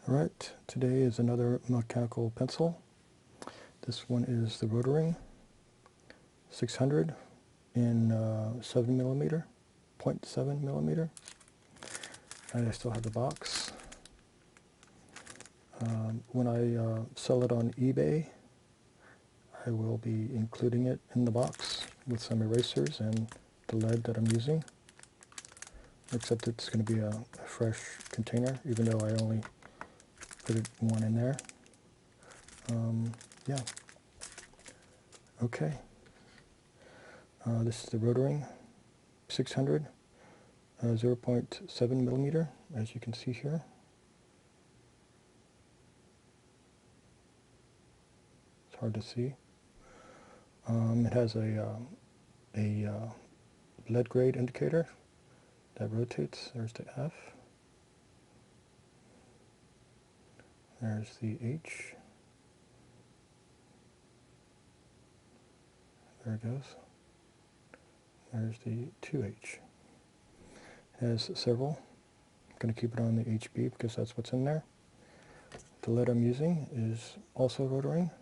Alright, today is another mechanical pencil. This one is the Rotring 600 in 7mm, 0.7mm. And I still have the box. When I sell it on eBay, I will be including it in the box with some erasers and the lead that I'm using. Except it's going to be a fresh container, even though I only put one in there. Yeah. Okay. This is the Rotring 600, 0.7mm, as you can see here. It's hard to see. It has a lead grade indicator that rotates. There's the F. There's the H. There it goes. There's the 2H. It has several. I'm going to keep it on the HB because that's what's in there. The lead I'm using is also Rotring,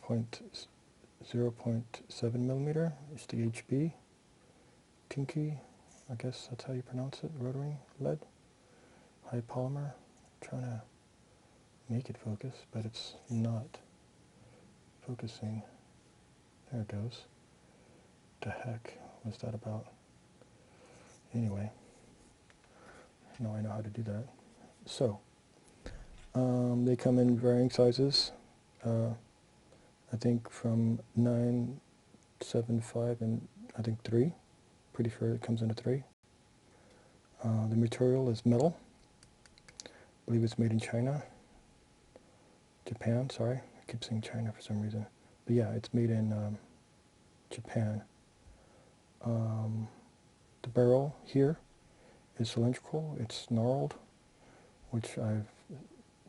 0.7mm. It's the HB. Tikky, I guess that's how you pronounce it, Rotring lead. High polymer. I'm trying to make it focus, but it's not focusing. There it goes. The heck was that about? Anyway, now I know how to do that. So, they come in varying sizes. I think from 9.75 and I think 3. Pretty sure it comes in a 3. The material is metal. I believe it's made in China. Japan, sorry. I keep saying China for some reason. But yeah, it's made in Japan. The barrel here is cylindrical. It's gnarled, which I've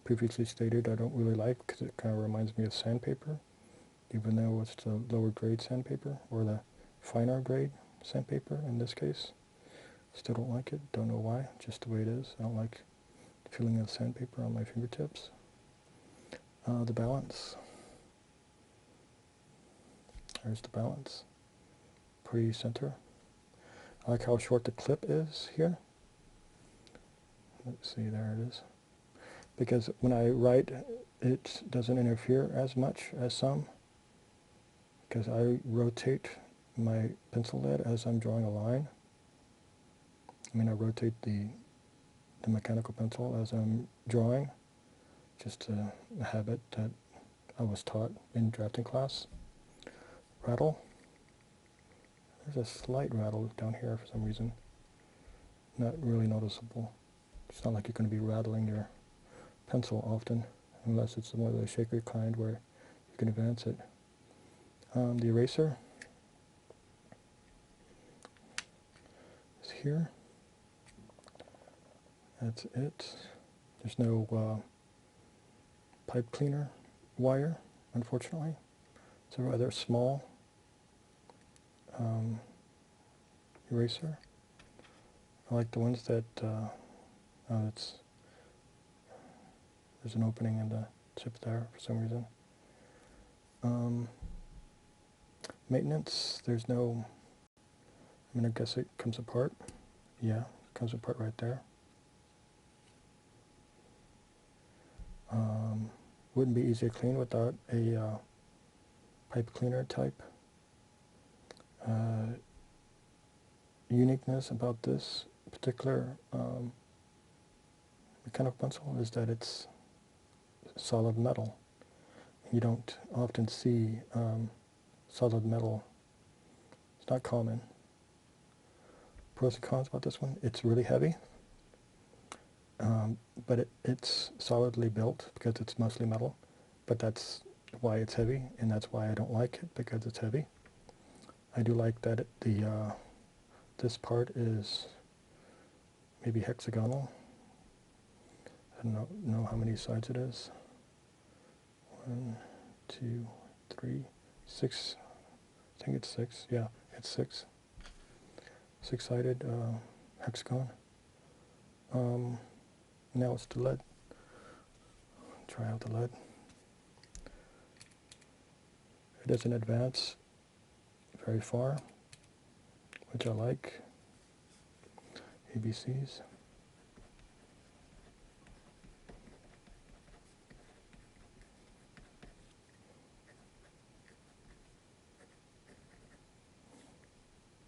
previously stated I don't really like because it kind of reminds me of sandpaper, even though it's the lower grade sandpaper, or the finer grade sandpaper in this case. Still don't like it. Don't know why. Just the way it is. I don't like the feeling of sandpaper on my fingertips. The balance. There's the balance. Pretty center. I like how short the clip is here. Let's see, there it is. Because when I write, it doesn't interfere as much as some. Because I rotate my pencil lead as I'm drawing a line. I mean, I rotate the mechanical pencil as I'm drawing. Just a habit that I was taught in drafting class. Rattle. There's a slight rattle down here for some reason. Not really noticeable. It's not like you're going to be rattling your pencil often, unless it's one of the shaker kind where you can advance it. The eraser is here. That's it. There's no pipe cleaner wire, unfortunately. It's a rather small eraser. I like the ones that there's an opening in the tip there for some reason. Maintenance, there's no, I mean, I guess it comes apart. Yeah, it comes apart right there. Wouldn't be easy to clean without a pipe cleaner type. Uniqueness about this particular mechanical pencil is that it's solid metal. You don't often see solid metal. It's not common. Pros and cons about this one: it's really heavy, but it's solidly built because it's mostly metal. But that's why it's heavy, and that's why I don't like it, because it's heavy. I do like that this part is maybe hexagonal. I don't know how many sides it is. 1, 2, 3, 6. I think it's 6. Yeah, it's 6. 6-sided hexagon. Now it's the lead. Try out the lead. It doesn't advance very far, which I like. ABCs.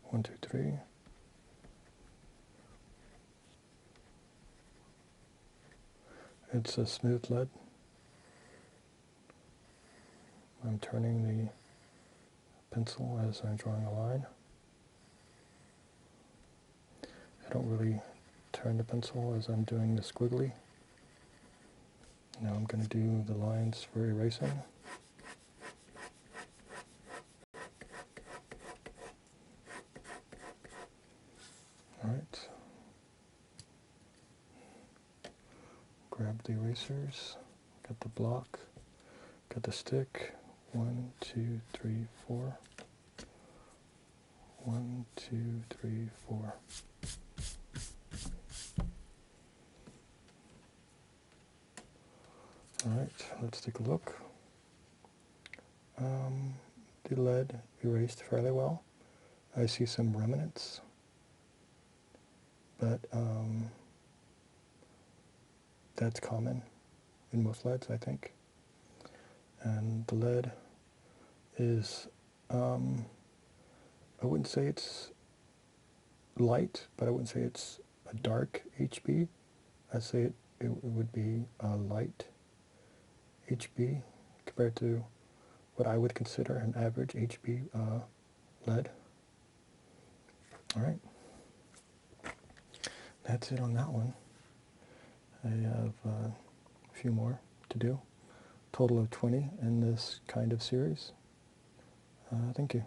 One, two, three. It's a smooth lead. I'm turning the pencil as I'm drawing a line. I don't really turn the pencil as I'm doing the squiggly. Now I'm going to do the lines for erasing. Alright. Grab the erasers, got the block, got the stick. 1, 2, 3, 4. 1, 2, 3, 4. Alright, let's take a look. The lead erased fairly well. I see some remnants, but that's common in most leads, I think. And the lead is, I wouldn't say it's light, but I wouldn't say it's a dark HB. I'd say it would be a light HB compared to what I would consider an average HB lead. Alright, that's it on that one. I have a few more to do. Total of 20 in this kind of series. Thank you.